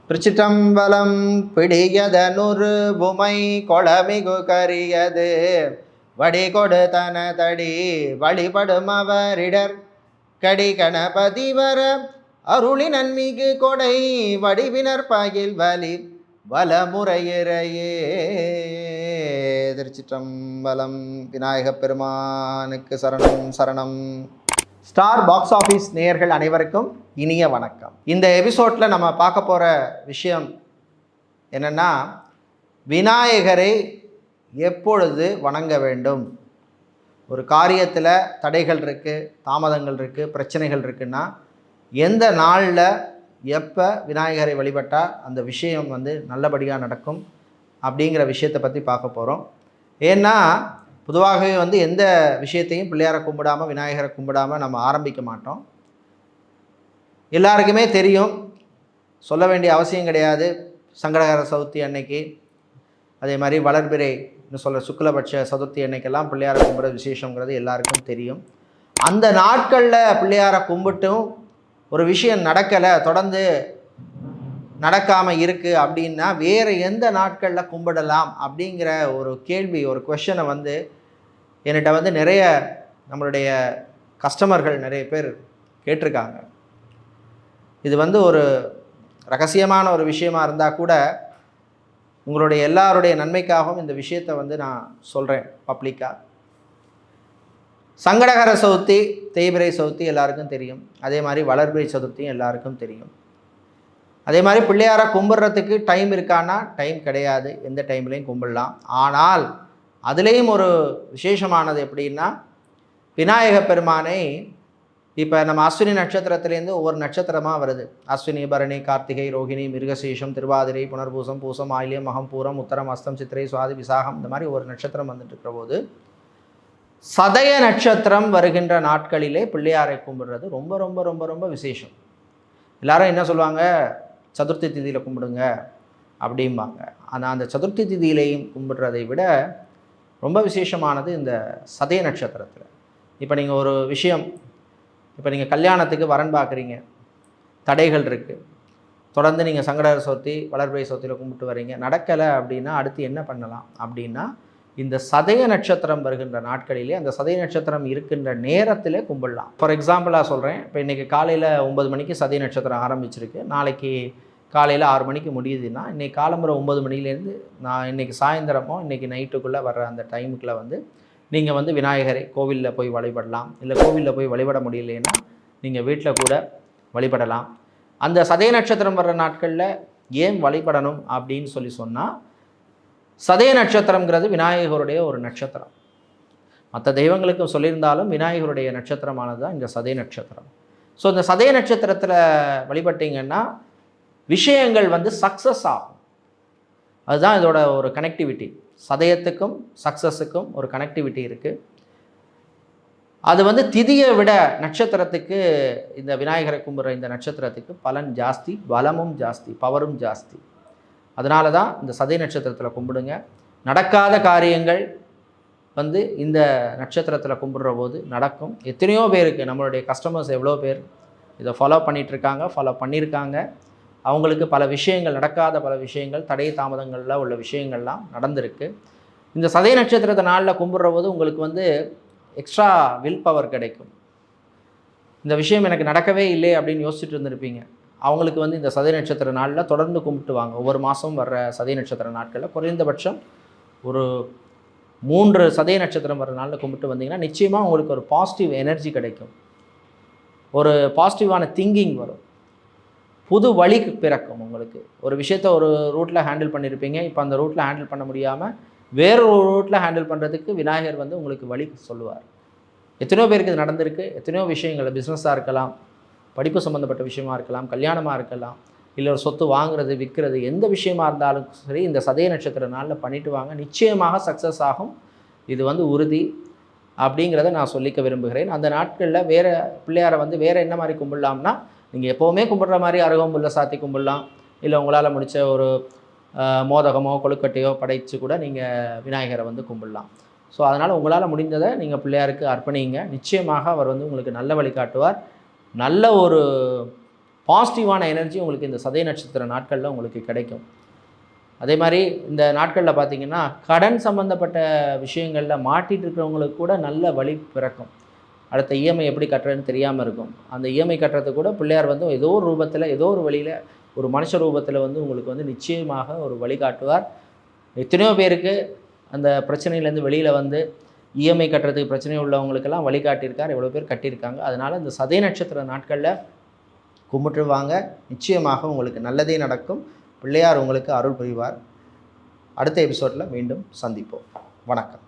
திருச்சிற்றம்பலம். பிடியதனுரு உமை கொளமிகு கரியது வடிகொடு தனதடி வழிபடும் அவரிடர் கடி கணபதி வர அருளி நன்மிகு கொடை வடிவினர் பகில் வலி வலமுறையிறையே. திருச்சிற்றம்பலம். விநாயகப் பெருமானுக்கு சரணம் சரணம். ஸ்டார் பாக்ஸ் ஆஃபீஸ் நேயர்கள் அனைவருக்கும் இனிய வணக்கம். இந்த எபிசோடில் நம்ம பார்க்க போகிற விஷயம் என்னென்னா, விநாயகரை எப்பொழுது வணங்க வேண்டும். ஒரு காரியத்தில் தடைகள் இருக்குது, தாமதங்கள் இருக்குது, பிரச்சனைகள் இருக்குன்னா எந்த நாளில் எப்போ விநாயகரை வழிபட்டால் அந்த விஷயம் நல்லபடியாக நடக்கும் அப்படிங்கிற விஷயத்தை பற்றி பார்க்க போகிறோம். ஏன்னா பொதுவாகவே எந்த விஷயத்தையும் பிள்ளையாரை கும்பிடாமல் விநாயகரை கும்பிடாமல் நம்ம ஆரம்பிக்க மாட்டோம். எல்லாருக்குமே தெரியும், சொல்ல வேண்டிய அவசியம் கிடையாது. சங்கடகர சதுர்த்தி அன்னைக்கு, அதே மாதிரி வளர்பிறை சொல்கிற சுக்லபட்ச சதுர்த்தி அன்னைக்கெல்லாம் பிள்ளையாரை கும்பிட விசேஷங்கிறது எல்லாருக்கும் தெரியும். அந்த நாட்களில் பிள்ளையாரை கும்பிட்டும் ஒரு விஷயம் நடக்கலை, தொடர்ந்து நடக்காமல் இருக்குது அப்படின்னா வேறு எந்த நாட்களில் கும்பிடலாம் அப்படிங்கிற ஒரு கேள்வி, ஒரு கொஷனை என்கிட்ட நிறைய நம்மளுடைய கஸ்டமர்கள் நிறைய பேர் கேட்டிருக்காங்க. இது ஒரு ரகசியமான ஒரு விஷயமா இருந்தால் கூட உங்களுடைய எல்லாருடைய நன்மைக்காகவும் இந்த விஷயத்தை நான் சொல்கிறேன் பப்ளிக்காக. சங்கடகர சதுர்த்தி, தேய்பிறை சதுர்த்தி எல்லாருக்கும் தெரியும். அதே மாதிரி வளர்பிறை சதுர்த்தியும் எல்லாருக்கும் தெரியும். அதே மாதிரி பிள்ளையாரை கும்பிட்றதுக்கு டைம் இருக்கான்னா டைம் கிடையாது, எந்த டைம்லையும் கும்பிடலாம். ஆனால் அதுலேயும் ஒரு விசேஷமானது எப்படின்னா, விநாயக பெருமானை இப்போ நம்ம அஸ்வினி நட்சத்திரத்துலேருந்து ஒவ்வொரு நட்சத்திரமாக வருது. அஸ்வினி, பரணி, கார்த்திகை, ரோகிணி, மிருகசீஷம், திருவாதிரை, புனர்பூசம், பூசம், ஆயில்யம், மகம், பூரம், உத்தரம், அஸ்தம், சித்திரை, சுவாதி, விசாகம், இந்த மாதிரி ஒரு நட்சத்திரம் வந்துட்டு இருக்கிற போது சதய நட்சத்திரம் வருகின்ற நாட்களிலே பிள்ளையாரை கும்பிடுறது ரொம்ப ரொம்ப ரொம்ப ரொம்ப விசேஷம். எல்லாரும் என்ன சொல்லுவாங்க, சதுர்த்தி திதியில் கும்பிடுங்க அப்படிம்பாங்க. ஆனால் அந்த சதுர்த்தி திதியிலையும் கும்பிடுறதை விட ரொம்ப விசேஷமானது இந்த சதய நட்சத்திரத்தில். இப்போ நீங்கள் ஒரு விஷயம், இப்போ நீங்கள் கல்யாணத்துக்கு வரன் பார்க்குறீங்க, தடைகள் இருக்குது, தொடர்ந்து நீங்கள் சங்கடகர சதுர்த்தி, வளர்பிறை சதுர்த்தியில் கும்பிட்டு வரீங்க, நடக்கலை அப்படின்னா அடுத்து என்ன பண்ணலாம் அப்படின்னா, இந்த சதய நட்சத்திரம் வருகின்ற நாட்களிலே, அந்த சதய நட்சத்திரம் இருக்கின்ற நேரத்திலே கும்பிடலாம். ஃபார் எக்ஸாம்பிளாக சொல்கிறேன், இப்போ இன்றைக்கி காலையில் 9 மணிக்கு சதய நட்சத்திரம் ஆரம்பிச்சிருக்கு, நாளைக்கு காலையில் 6 மணிக்கு முடியுதுன்னா இன்றைக்கி காலம்புற 9 மணிலேருந்து நான் இன்றைக்கி சாயந்தரமோ இன்றைக்கி நைட்டுக்குள்ளே வர்ற அந்த டைமுக்குள்ளே நீங்கள் விநாயகரை கோவிலில் போய் வழிபடலாம். இல்லை கோவிலில் போய் வழிபட முடியலைன்னா நீங்கள் வீட்டில் கூட வழிபடலாம். அந்த சதய நட்சத்திரம் வர்ற நாட்களில் ஏன் வழிபடணும் அப்படின்னு சொன்னால், சதய நட்சத்திரங்கிறது விநாயகருடைய ஒரு நட்சத்திரம். மற்ற தெய்வங்களுக்கும் சொல்லியிருந்தாலும் விநாயகருடைய நட்சத்திரமானது தான் இந்த சதய நட்சத்திரம். ஸோ இந்த சதய நட்சத்திரத்தில் வழிபட்டிங்கன்னா விஷயங்கள் சக்ஸஸ் ஆகும். அதுதான் இதோட ஒரு கனெக்டிவிட்டி. சதயத்துக்கும் சக்ஸஸுக்கும் ஒரு கனெக்டிவிட்டி இருக்குது. அது திதியை விட நட்சத்திரத்துக்கு, இந்த விநாயகரை கும்பிட்ற இந்த நட்சத்திரத்துக்கு பலன் ஜாஸ்தி, பலமும் ஜாஸ்தி, பவரும் ஜாஸ்தி. அதனால தான் இந்த சதய நட்சத்திரத்தில் கும்பிடுங்க. நடக்காத காரியங்கள் இந்த நட்சத்திரத்தில் கும்பிட்ற போது நடக்கும். எத்தனையோ பேருக்கு, நம்மளுடைய கஸ்டமர்ஸ் எவ்வளோ பேர் இதை ஃபாலோ பண்ணிகிட்ருக்காங்க, ஃபாலோ பண்ணியிருக்காங்க. அவங்களுக்கு பல விஷயங்கள், நடக்காத பல விஷயங்கள், தடை தாமதங்களில் உள்ள விஷயங்கள்லாம் நடந்திருக்கு. இந்த சதய நட்சத்திரத்தை நாளில் கும்பிட்ற போது உங்களுக்கு எக்ஸ்ட்ரா வில் பவர் கிடைக்கும். இந்த விஷயம் எனக்கு நடக்கவே இல்லை அப்படின்னு யோசிச்சுட்டு இருந்திருப்பீங்க. அவங்களுக்கு இந்த சதய நட்சத்திர நாளில் தொடர்ந்து கும்பிட்டு வாங்க. ஒவ்வொரு மாதம் வர்ற சதய நட்சத்திர நாட்களில் குறைந்தபட்சம் ஒரு 3 சதய நட்சத்திரம் வர்ற நாளில் கும்பிட்டு வந்தீங்கன்னா நிச்சயமாக உங்களுக்கு ஒரு பாசிட்டிவ் எனர்ஜி கிடைக்கும். ஒரு பாசிட்டிவான திங்கிங் வரும். புது வழி பிறக்கும். உங்களுக்கு ஒரு விஷயத்தை ஒரு ரூட்டில் ஹேண்டில் பண்ணியிருப்பீங்க, இப்போ அந்த ரூட்டில் ஹேண்டில் பண்ண முடியாமல் வேறொரு ரூட்டில் ஹேண்டில் பண்ணுறதுக்கு விநாயகர் உங்களுக்கு வழி சொல்லுவார். எத்தனையோ பேருக்கு இது நடந்திருக்கு. எத்தனையோ விஷயங்கள், பிஸ்னஸாக இருக்கலாம், படிப்பு சம்மந்தப்பட்ட விஷயமா இருக்கலாம், கல்யாணமாக இருக்கலாம், இல்லை ஒரு சொத்து வாங்குறது, விற்கிறது, எந்த விஷயமா இருந்தாலும் சரி இந்த சதய நட்சத்திர நாளில் பண்ணிட்டு வாங்க. நிச்சயமாக சக்ஸஸ் ஆகும். இது உறுதி அப்படிங்கிறத நான் சொல்லிக்க விரும்புகிறேன். அந்த நாட்களில் வேறு பிள்ளையாரை வேறு என்ன மாதிரி கும்பிடலாம்னா, நீங்கள் எப்போவுமே கும்பிட்ற மாதிரி அருகம்புல்லை சாத்தி கும்பிடலாம். இல்லை உங்களால் முடித்த ஒரு மோதகமோ கொழுக்கட்டையோ படைத்து கூட நீங்கள் விநாயகரை கும்பிடலாம். ஸோ அதனால் உங்களால் முடிந்ததை நீங்கள் பிள்ளையாருக்கு அர்ப்பணிங்க. நிச்சயமாக அவர் உங்களுக்கு நல்ல வழி காட்டுவார். நல்ல ஒரு பாசிட்டிவான எனர்ஜி உங்களுக்கு இந்த சதய நட்சத்திர நாட்களில் உங்களுக்கு கிடைக்கும். அதே மாதிரி இந்த நாட்களில் பார்த்திங்கன்னா கடன் சம்மந்தப்பட்ட விஷயங்களில் மாட்டிகிட்டு இருக்கிறவங்களுக்கு கூட நல்ல வழி பிறக்கும். அடுத்த இஎம்ஐ எப்படி கட்டுறதுன்னு தெரியாமல் இருக்கும். அந்த இஎம்ஐ கட்டுறதுக்கு கூட பிள்ளையார் வந்து ஏதோ ஒரு ரூபத்தில் ஏதோ ஒரு வழியில் ஒரு மனுஷ ரூபத்தில் வந்து உங்களுக்கு வந்து நிச்சயமாக ஒரு வழிகாட்டுவார். எத்தனையோ பேருக்கு அந்த பிரச்சனையிலேருந்து வெளியில் வந்து இஎம்ஐ கட்டுறதுக்கு பிரச்சனை உள்ளவங்களுக்கெல்லாம் வழிகாட்டியிருக்கார். எவ்வளோ பேர் கட்டியிருக்காங்க. அதனால் இந்த சதய நட்சத்திர நாட்களில் கும்பிட்டு வாங்க, நிச்சயமாக உங்களுக்கு நல்லதே நடக்கும். பிள்ளையார் உங்களுக்கு அருள் புரிவார். அடுத்த எபிசோடில் மீண்டும் சந்திப்போம். வணக்கம்.